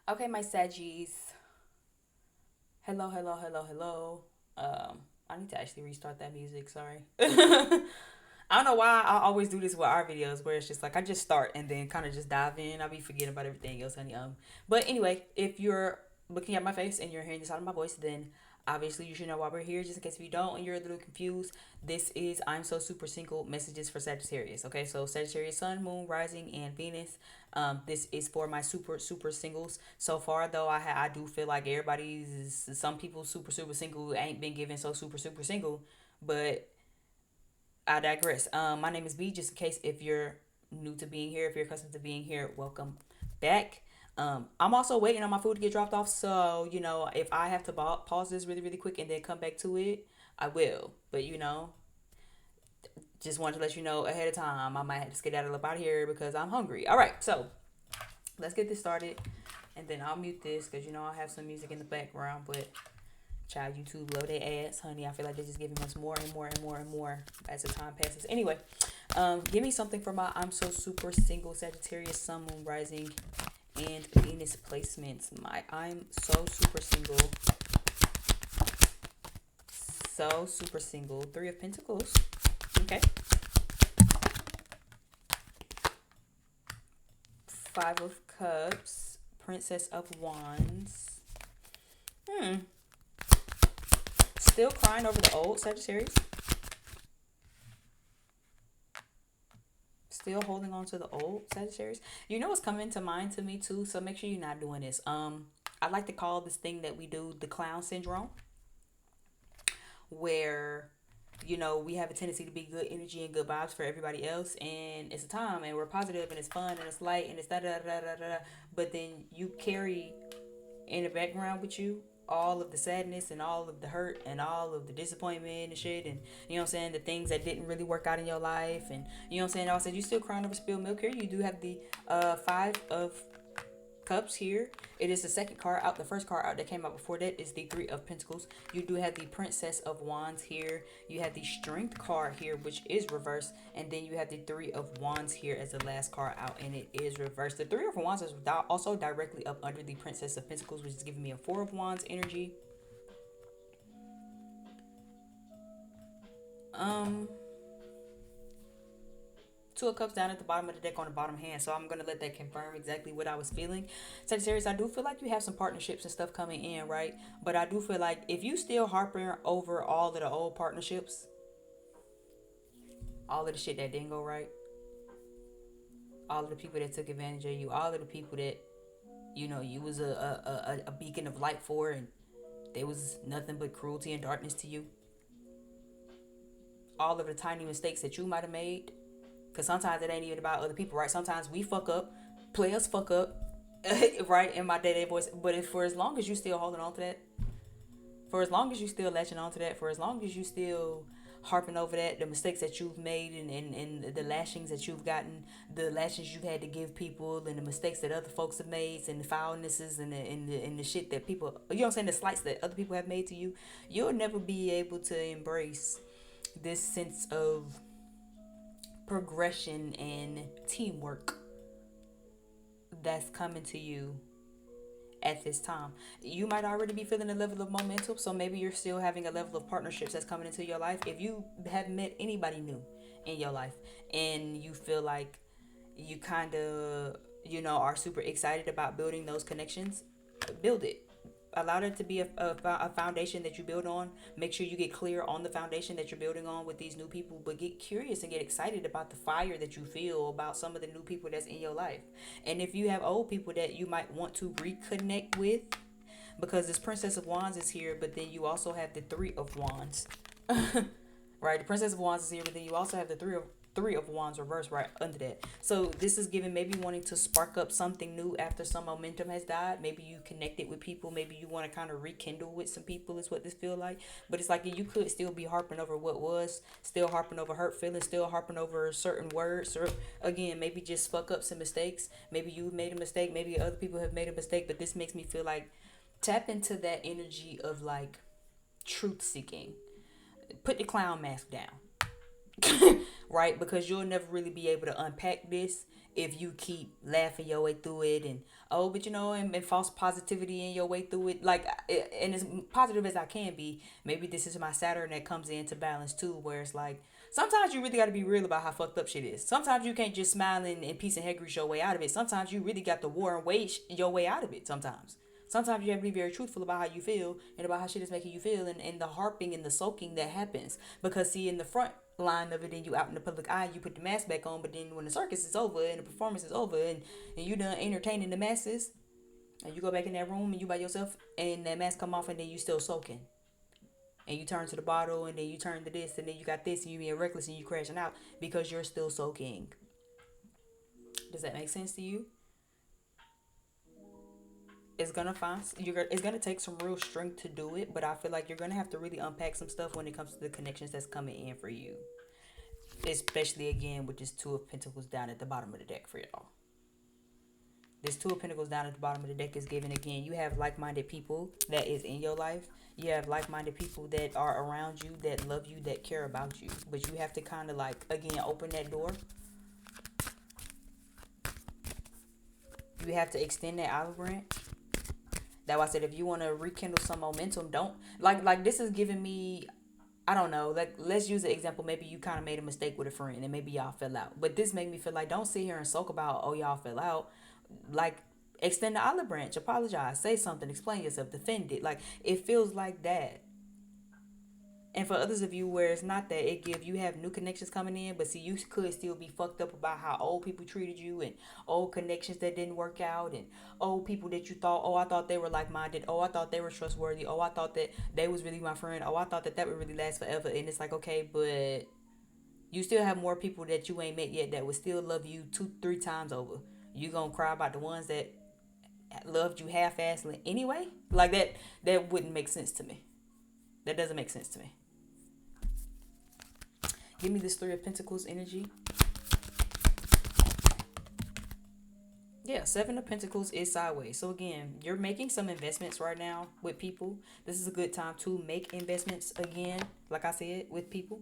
Okay, my Saggies. Hello, hello, hello, hello. I need to actually restart that music. Sorry. I don't know why I always do this with our videos, where it's just like I just start and then kind of just dive in. I'll be forgetting about everything else, honey. But anyway, if you're looking at my face and you're hearing the sound of my voice, then obviously you should know why we're here. Just in case if you don't and you're a little confused, this is I'm So Super Single messages for Sagittarius. Okay, so Sagittarius, Sun, Moon, Rising, and Venus. This is for my super singles. So far though, I do feel like everybody's some people super single ain't been given so super single, but I digress. My name is B. Just in case if you're new to being here, if you're accustomed to being here, welcome back. I'm also waiting on my food to get dropped off, so if I have to pause this really quick and then come back to it, I will. But just wanted to let you know ahead of time. I might have to skedaddle up out of here because I'm hungry. All right, so let's get this started, and then I'll mute this because I have some music in the background, but child, YouTube love their ads, honey. I feel like they're just giving us more and more and more and more as the time passes. Anyway, give me something for my I'm So Super Single Sagittarius Sun, Moon, Rising, and Venus placements. My I'm So Super Single, so super single. Three of Pentacles. Okay. Five of Cups. Princess of Wands. Still crying over the old, Sagittarius. Still holding on to the old, Sagittarius. You know what's coming to mind to me too, so make sure you're not doing this. I like to call this thing that we do the clown syndrome, where we have a tendency to be good energy and good vibes for everybody else, and it's a time and we're positive and it's fun and it's light and it's da da da da da da. But then you carry in the background with you all of the sadness and all of the hurt and all of the disappointment and shit, and I'm saying, the things that didn't really work out in your life, and I'm saying, also you still crying over spilled milk. Here you do have the Five of Cups here. It is the second card out. The first card out that came out before that is the Three of Pentacles. You do have the Princess of Wands here. You have the Strength card here, which is reversed, and then you have the Three of Wands here as the last card out, and it is reversed. The Three of Wands is also directly up under the Princess of Pentacles, which is giving me a Four of Wands energy. Um, Two of Cups down at the bottom of the deck on the bottom hand. So I'm going to let that confirm exactly what I was feeling. Sagittarius, I do feel like you have some partnerships and stuff coming in, right? But I do feel like if you still harping over all of the old partnerships, all of the shit that didn't go right, all of the people that took advantage of you, all of the people that, you was a beacon of light for, and there was nothing but cruelty and darkness to you. All of the tiny mistakes that you might have made, because sometimes it ain't even about other people, right? Sometimes we fuck up, players fuck up, right? In my day-to-day voice. But if for as long as you still holding on to that, for as long as you still latching on to that, for as long as you still harping over that, the mistakes that you've made, and the lashings that you've gotten, the lashings you've had to give people, and the mistakes that other folks have made, and the foulnesses, and the shit that people, the slights that other people have made to you, you'll never be able to embrace this sense of progression and teamwork that's coming to you at this time. You might already be feeling a level of momentum, so maybe you're still having a level of partnerships that's coming into your life. If you haven't met anybody new in your life and you feel like you kind of, are super excited about building those connections, build it. Allow there to be a foundation that you build on. Make sure you get clear on the foundation that you're building on with these new people, but get curious and get excited about the fire that you feel about some of the new people that's in your life. And if you have old people that you might want to reconnect with, because this Princess of Wands is here, but then you also have the Three of Wands. Right, the Princess of Wands is here, but then you also have the Three of Wands reversed right under that. So this is giving maybe wanting to spark up something new after some momentum has died. Maybe you connected with people. Maybe you want to kind of rekindle with some people is what this feel like. But it's like you could still be harping over what was, still harping over hurt feelings, still harping over certain words, or again, maybe just fuck up some mistakes. Maybe you made a mistake. Maybe other people have made a mistake. But this makes me feel like tap into that energy of like truth seeking. Put the clown mask down. Right, because you'll never really be able to unpack this if you keep laughing your way through it, and oh, but and false positivity in your way through it, like, and as positive as I can be, maybe this is my Saturn that comes into balance too, where it's like sometimes you really got to be real about how fucked up shit is. Sometimes you can't just smile and peace and head grease your way out of it. Sometimes you really got to war and wage your way out of it. Sometimes you have to be very truthful about how you feel and about how shit is making you feel, and the harping and the soaking that happens. Because see, in the front line of it, and you out in the public eye, you put the mask back on, but then when the circus is over and the performance is over, and you done entertaining the masses, and you go back in that room and you by yourself, and that mask come off, and then you still soaking, and you turn to the bottle, and then you turn to this, and then you got this, and you being reckless, and you crashing out because you're still soaking. Does that make sense to you? It's gonna take some real strength to do it, but I feel like you're gonna have to really unpack some stuff when it comes to the connections that's coming in for you, especially again with this Two of Pentacles down at the bottom of the deck for y'all. This Two of Pentacles down at the bottom of the deck is giving, again, you have like-minded people that is in your life. You have like-minded people that are around you, that love you, that care about you. But you have to kind of like, again, open that door. You have to extend that olive branch. That's why I said, if you want to rekindle some momentum, don't, like this is giving me, I don't know, like, let's use an example. Maybe you kind of made a mistake with a friend and maybe y'all fell out. But this made me feel like, don't sit here and sulk about, oh, y'all fell out. Like, extend the olive branch, apologize, say something, explain yourself, defend it. Like, it feels like that. And for others of you where it's not that, you have new connections coming in, but see, you could still be fucked up about how old people treated you, and old connections that didn't work out, and old people that you thought, oh, I thought they were like-minded, oh, I thought they were trustworthy, oh, I thought that they was really my friend, oh, I thought that would really last forever. And it's like, okay, but you still have more people that you ain't met yet that would still love you 2-3 times over. You gonna cry about the ones that loved you half-assed anyway? Like, that wouldn't make sense to me. That doesn't make sense to me. Give me this Three of Pentacles energy. Yeah, Seven of Pentacles is sideways. So again, you're making some investments right now with people. This is a good time to make investments again, like I said, with people.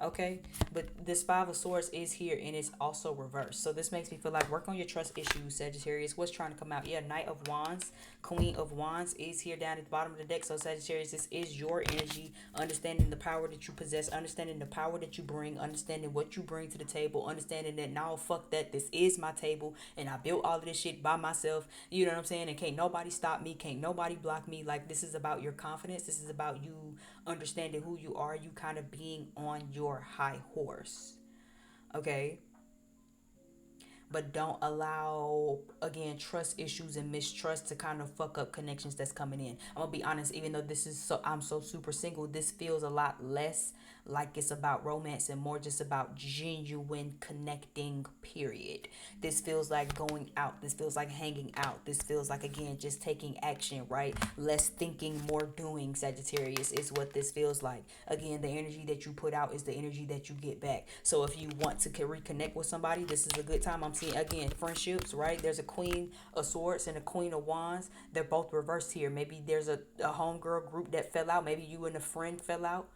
Okay, but this Five of Swords is here, and it's also reversed. So this makes me feel like, work on your trust issues, Sagittarius. What's trying to come out? Yeah, Knight of Wands, Queen of Wands is here down at the bottom of the deck. So Sagittarius, this is your energy. Understanding the power that you possess, understanding the power that you bring, understanding what you bring to the table, understanding that, now fuck that, this is my table, and I built all of this shit by myself. You know what I'm saying? And can't nobody stop me, can't nobody block me. Like, this is about your confidence. This is about you understanding who you are, you kind of being on your high horse. Okay, but don't allow, again, trust issues and mistrust to kind of fuck up connections that's coming in. I'm gonna be honest, even though this is I'm so super single, this feels a lot less like it's about romance and more just about genuine connecting, period. This feels like going out, this feels like hanging out, this feels like, again, just taking action, right? Less thinking, more doing. Sagittarius is what this feels like. Again, the energy that you put out is the energy that you get back. So if you want to reconnect with somebody, this is a good time. I'm seeing, again, friendships, right? There's a Queen of Swords and a Queen of Wands. They're both reversed here. Maybe there's a homegirl group that fell out. Maybe you and a friend fell out,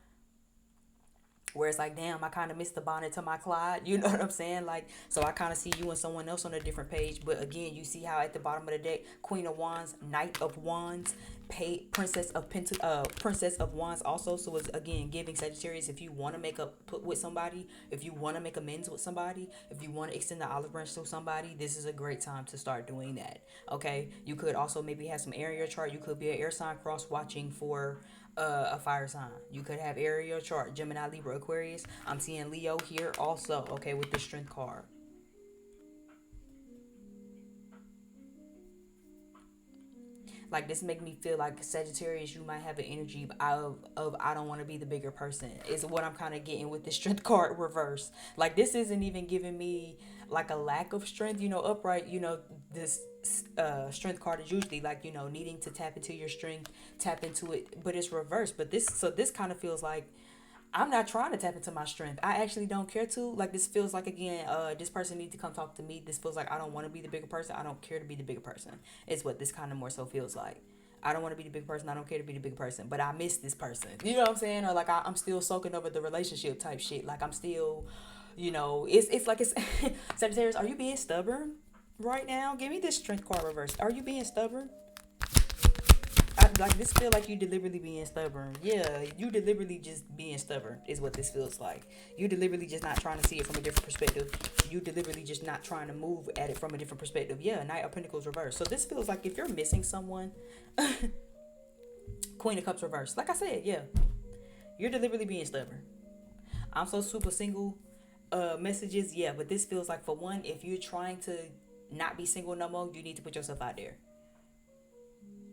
where it's like, damn, I kind of missed the bonnet to my Clyde. You know what I'm saying? Like, so I kind of see you and someone else on a different page. But again, you see how at the bottom of the deck, Queen of Wands, Knight of Wands, Princess of Wands also. So it's, again, giving Sagittarius, if you want to make up with somebody, if you want to make amends with somebody, if you want to extend the olive branch to somebody, this is a great time to start doing that. Okay, you could also maybe have some air in your chart. You could be an air sign cross watching for a fire sign. You could have aerial chart, Gemini, Libra, Aquarius. I'm seeing Leo here also, okay, with the Strength card. Like, this make me feel like, Sagittarius, you might have an energy of I don't want to be the bigger person, is what I'm kind of getting with the Strength card reverse. Like, this isn't even giving me like a lack of strength, upright, this Strength card is usually like, needing to tap into your strength, tap into it, but it's reversed. But this kind of feels like, I'm not trying to tap into my strength. I actually don't care to. Like, this feels like, again, this person needs to come talk to me. This feels like I don't want to be the bigger person. I don't care to be the bigger person. It's what this kind of more so feels like. I don't want to be the big person. I don't care to be the big person. But I miss this person. You know what I'm saying? Or like, I'm still soaking over the relationship type shit. Like, I'm still You know, it's like it's Sagittarius, are you being stubborn right now? Give me this strength card reverse. Are you being stubborn? Like this feel like you deliberately being stubborn. Yeah, you deliberately just being stubborn is what this feels like. You deliberately just not trying to see it from a different perspective. You deliberately just not trying to move at it from a different perspective. Yeah, Knight of Pentacles reverse. So this feels like if you're missing someone, Queen of Cups reverse. Like I said, yeah, you're deliberately being stubborn. I'm so super single. Messages, yeah, but this feels like, for one, if you're trying to not be single no more, you need to put yourself out there.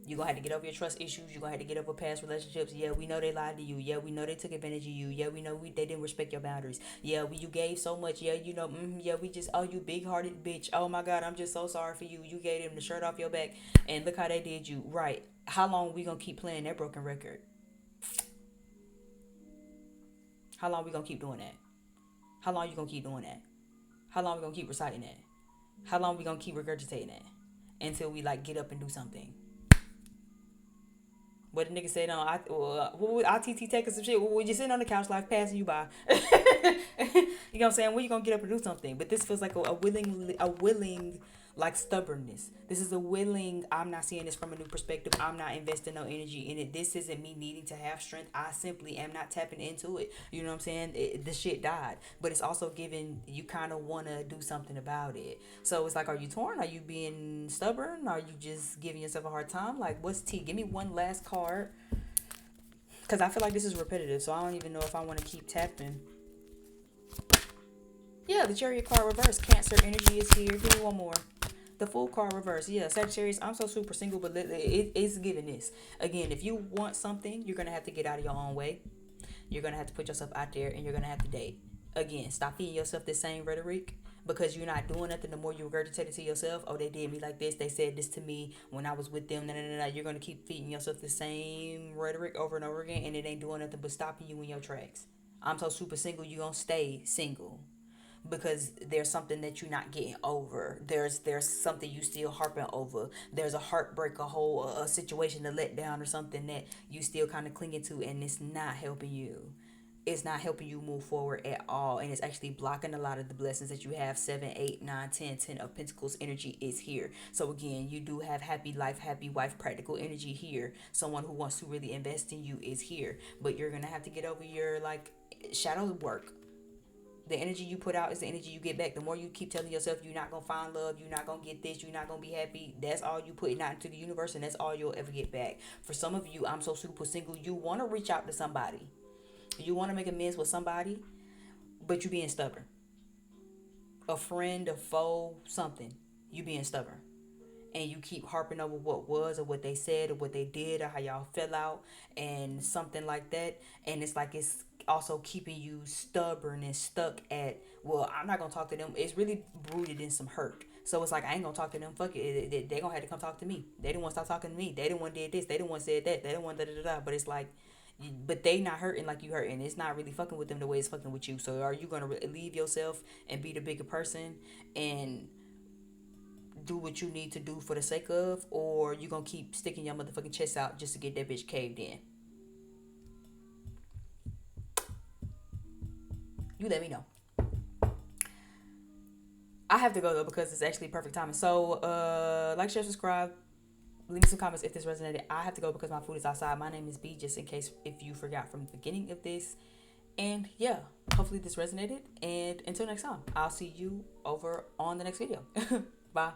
You're gonna have to get over your trust issues. You're gonna have to get over past relationships. Yeah, we know they lied to you. Yeah, we know they took advantage of you. Yeah, we know they didn't respect your boundaries. Yeah, you gave so much. Yeah, you know, yeah, we just, oh, you big hearted bitch. Oh my God, I'm just so sorry for you. You gave them the shirt off your back, and look how they did you. Right. How long we gonna keep playing that broken record? How long we gonna keep doing that? How long you gonna keep doing that? How long we gonna keep reciting that? How long we gonna keep regurgitating that? Until we like get up and do something. What the nigga said on what would ITT take us some shit? We just sitting on the couch, life passing you by. You know what I'm saying? When you gonna get up and do something? But this feels like a willing like stubbornness. This is a willing. I'm not seeing this from a new perspective. I'm not investing no energy in it. This isn't me needing to have strength. I simply am not tapping into it. You know what I'm saying? The shit died, but it's also giving you kind of want to do something about it. So it's like, are you torn? Are you being stubborn? Are you just giving yourself a hard time? Like, what's T? Give me one last card, because I feel like this is repetitive. So I don't even know if I want to keep tapping. Yeah, the Chariot card reverse. Cancer energy is here. Give me one more. The Fool card reverse. Yeah, Sagittarius, I'm so super single, but it's giving this. Again, if you want something, you're going to have to get out of your own way. You're going to have to put yourself out there, and you're going to have to date. Again, stop feeding yourself the same rhetoric, because you're not doing nothing. The more you regurgitate it to yourself, oh, they did me like this. They said this to me when I was with them. Nah, nah, nah, nah. You're going to keep feeding yourself the same rhetoric over and over again, and it ain't doing nothing but stopping you in your tracks. I'm so super single, you're going to stay single, because there's something that you're not getting over. There's something you still harping over. There's a heartbreak, a situation, a letdown, or something that you still kind of clinging to, and it's not helping you. It's not helping you move forward at all, and it's actually blocking a lot of the blessings that you have. 7, 8, 9, 10, 10 of Pentacles energy is here. So again, you do have happy life, happy wife, practical energy here. Someone who wants to really invest in you is here, but you're gonna have to get over your like shadow work. The energy you put out is the energy you get back. The more you keep telling yourself you're not gonna find love, you're not gonna get this, you're not gonna be happy, that's all you putting out into the universe, and that's all you'll ever get back. For some of you, I'm so super single, you want to reach out to somebody, you want to make amends with somebody, but you being stubborn. A friend, a foe, something, you being stubborn, and you keep harping over what was, or what they said, or what they did, or how y'all fell out, and something like that. And it's like it's also keeping you stubborn and stuck at, well, I'm not gonna talk to them. It's really rooted in some hurt. So it's like, I ain't gonna talk to them. Fuck it. They gonna have to come talk to me. They didn't want to stop talking to me. They didn't want did this. They didn't want said that. They didn't want da da da da. But it's like, but they not hurting like you hurting. It's not really fucking with them the way it's fucking with you. So are you gonna leave yourself and be the bigger person and do what you need to do for the sake of, or you gonna keep sticking your motherfucking chest out just to get that bitch caved in? You let me know. I have to go though, because it's actually perfect timing. So like, share, subscribe, leave me some comments if this resonated. I have to go because my food is outside. My name is B, just in case if you forgot from the beginning of this. And yeah, hopefully this resonated, and until next time, I'll see you over on the next video. Bye.